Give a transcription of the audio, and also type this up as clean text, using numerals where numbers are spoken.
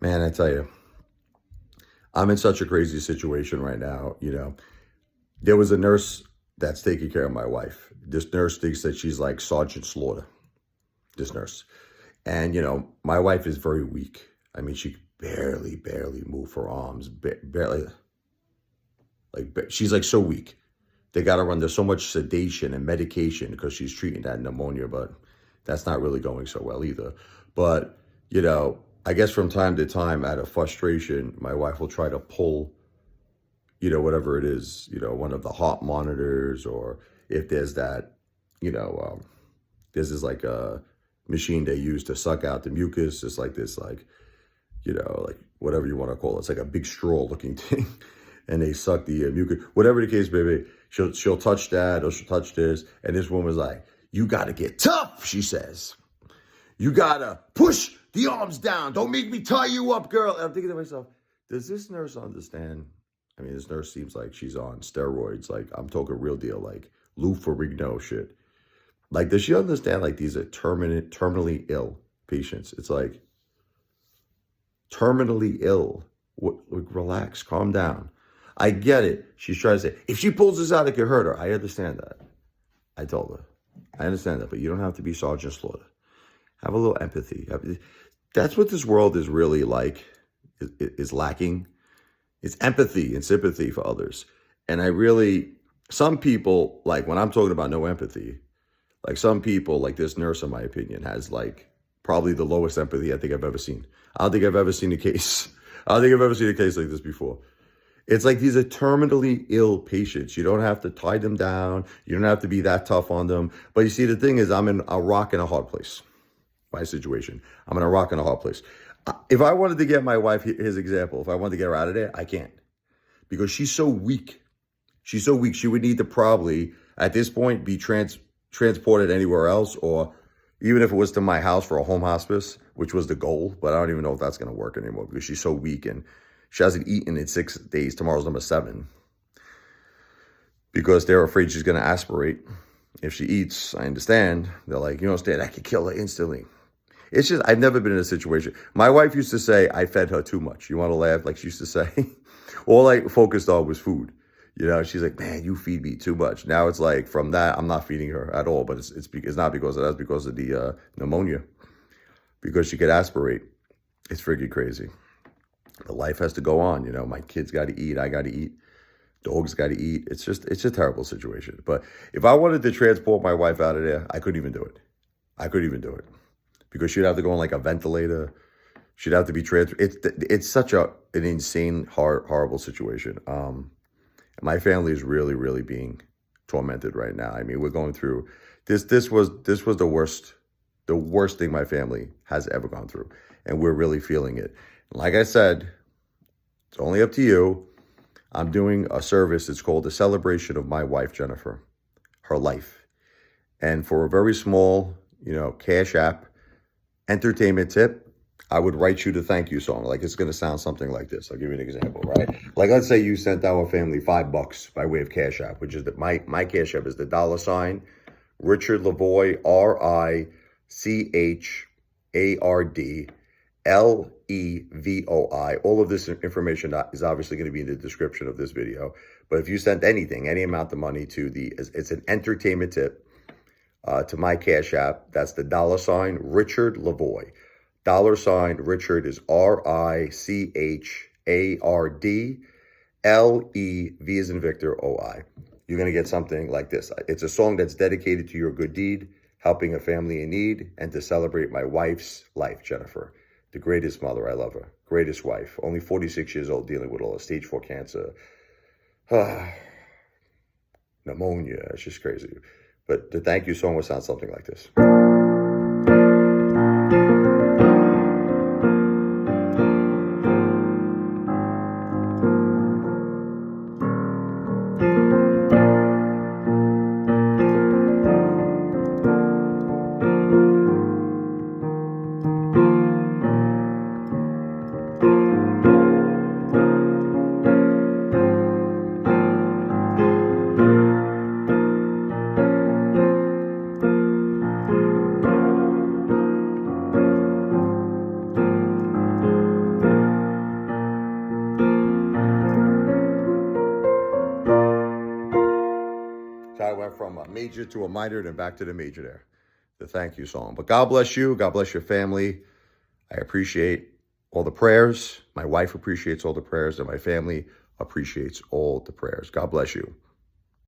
Man, I tell you, I'm in such a crazy situation right now. There was a nurse that's taking care of my wife. This nurse thinks that she's like Sergeant Slaughter, this nurse. And, my wife is very weak. I mean, she barely move her arms, barely, she's like so weak. They got her under so much sedation and medication because she's treating that pneumonia, but that's not really going so well either. But, I guess from time to time, out of frustration, my wife will try to pull, whatever it is, one of the heart monitors, or if there's that, there's this like a machine they use to suck out the mucus. It's like this, like, like whatever you want to call it. It's like a big straw looking thing. And they suck the mucus, whatever the case may be. She'll touch that, or she'll touch this. And this woman's like, you got to get tough, she says. You got to push the arms down. Don't make me tie you up, girl. And I'm thinking to myself, does this nurse understand? I mean, this nurse seems like she's on steroids. Like, I'm talking real deal, like Lou Ferrigno shit. Like, does she understand, like, these are terminally ill patients? It's like, terminally ill. Relax, calm down. I get it. She's trying to say, if she pulls this out, it could hurt her. I understand that. I told her. I understand that, but you don't have to be Sergeant Slaughter. Have a little empathy. That's what this world is really like, is lacking. It's empathy and sympathy for others. And some people, like when I'm talking about no empathy, like some people, like this nurse, in my opinion, has like probably the lowest empathy I think I've ever seen. I don't think I've ever seen a case. I don't think I've ever seen a case like this before. It's like these are terminally ill patients. You don't have to tie them down. You don't have to be that tough on them. But you see, the thing is, I'm in a rock and a hard place. My situation. I'm in a rock and a hard place. If I wanted to get my wife, his example, if I wanted to get her out of there, I can't. Because she's so weak. She's so weak. She would need to probably, at this point, be transported anywhere else, or even if it was to my house for a home hospice, which was the goal. But I don't even know if that's going to work anymore because she's so weak and she hasn't eaten in 6 days. Tomorrow's number 7. Because they're afraid she's going to aspirate. If she eats, I understand. They're like, you understand, I could kill her instantly. It's just, I've never been in a situation. My wife used to say, I fed her too much. You want to laugh? Like she used to say, all I focused on was food. She's like, man, you feed me too much. Now it's like, from that, I'm not feeding her at all. But it's not because of that. It's because of the pneumonia. Because she could aspirate. It's freaking crazy. But life has to go on. My kids got to eat. I got to eat. Dogs got to eat. It's a terrible situation. But if I wanted to transport my wife out of there, I couldn't even do it. Because she'd have to go on like a ventilator. She'd have to be transferred. It's such an insane, horrible situation. My family is really, really being tormented right now. I mean, we're going through this. This was the worst thing my family has ever gone through, and we're really feeling it. Like I said, it's only up to you. I'm doing a service. It's called the Celebration of My Wife, Jennifer, her life. And for a very small, CashApp entertainment tip, I would write you the thank you song. Like, it's going to sound something like this. I'll give you an example, right? Like, let's say you sent our family $5 by way of CashApp, which is my CashApp is the $ RichardLevoi, RichardLevoi. All of this information is obviously going to be in the description of this video. But if you sent anything, any amount of money to it's an entertainment tip to my Cash App, that's the $ RichardLevoi. $Richard is RichardLevi as in Victor, OI. You're going to get something like this. It's a song that's dedicated to your good deed, helping a family in need, and to celebrate my wife's life, Jennifer. The greatest mother, I love her. Greatest wife. Only 46 years old, dealing with all the stage 4 cancer. Pneumonia. It's just crazy. But the thank you song will sound something like this. went from a major to a minor, then back to the major there. The thank you song. But God bless you. God bless your family. I appreciate all the prayers. My wife appreciates all the prayers, and my family appreciates all the prayers. God bless you.